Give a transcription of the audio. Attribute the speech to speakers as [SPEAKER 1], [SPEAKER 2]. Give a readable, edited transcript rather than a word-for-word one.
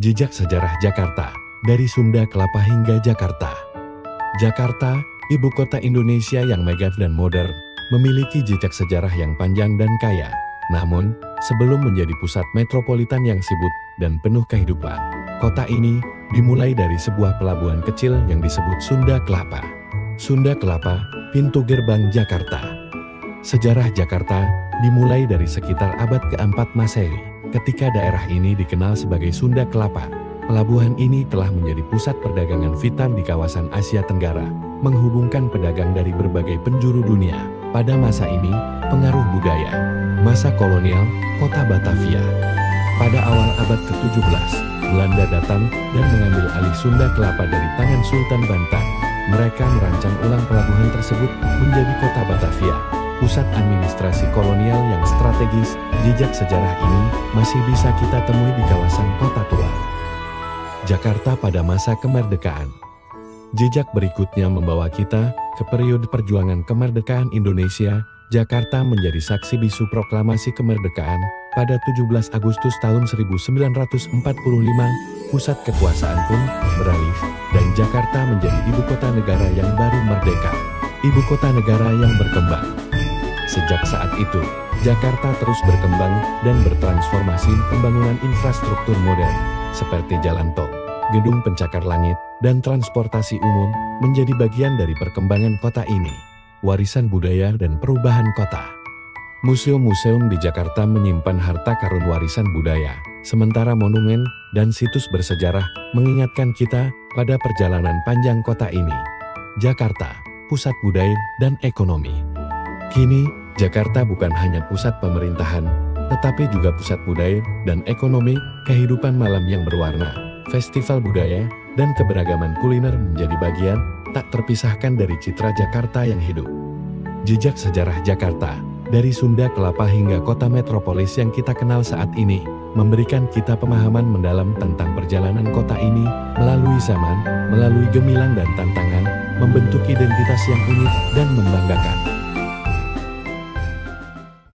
[SPEAKER 1] Jejak sejarah Jakarta, dari Sunda Kelapa hingga Jakarta. Jakarta, ibu kota Indonesia yang megah dan modern, memiliki jejak sejarah yang panjang dan kaya. Namun, sebelum menjadi pusat metropolitan yang sibuk dan penuh kehidupan, kota ini dimulai dari sebuah pelabuhan kecil yang disebut Sunda Kelapa. Sunda Kelapa, pintu gerbang Jakarta. Sejarah Jakarta dimulai dari sekitar abad ke-4 Masehi. Ketika daerah ini dikenal sebagai Sunda Kelapa, pelabuhan ini telah menjadi pusat perdagangan vital di kawasan Asia Tenggara, menghubungkan pedagang dari berbagai penjuru dunia. Pada masa ini, pengaruh budaya, masa kolonial, kota Batavia. Pada awal abad ke-17, Belanda datang dan mengambil alih Sunda Kelapa dari tangan Sultan Banten. Mereka merancang ulang pelabuhan tersebut menjadi kota Batavia, pusat administrasi kolonial yang strategis. Jejak sejarah ini masih bisa kita temui di kawasan Kota Tua Jakarta pada masa kemerdekaan. Jejak berikutnya membawa kita ke periode perjuangan kemerdekaan Indonesia. Jakarta menjadi saksi bisu proklamasi kemerdekaan pada 17 Agustus tahun 1945. Pusat kekuasaan pun beralih dan Jakarta menjadi ibu kota negara yang baru merdeka, ibu kota negara yang berkembang. Sejak saat itu, Jakarta terus berkembang dan bertransformasi. Pembangunan infrastruktur modern, seperti jalan tol, gedung pencakar langit, dan transportasi umum, menjadi bagian dari perkembangan kota ini. Warisan budaya dan perubahan kota. Museum-museum di Jakarta menyimpan harta karun warisan budaya, sementara monumen dan situs bersejarah mengingatkan kita pada perjalanan panjang kota ini. Jakarta, pusat budaya dan ekonomi. Kini, Jakarta bukan hanya pusat pemerintahan, tetapi juga pusat budaya dan ekonomi. Kehidupan malam yang berwarna, festival budaya, dan keberagaman kuliner menjadi bagian tak terpisahkan dari citra Jakarta yang hidup. Jejak sejarah Jakarta, dari Sunda Kelapa hingga kota metropolis yang kita kenal saat ini, memberikan kita pemahaman mendalam tentang perjalanan kota ini melalui zaman, melalui gemilang dan tantangan, membentuk identitas yang unik dan membanggakan.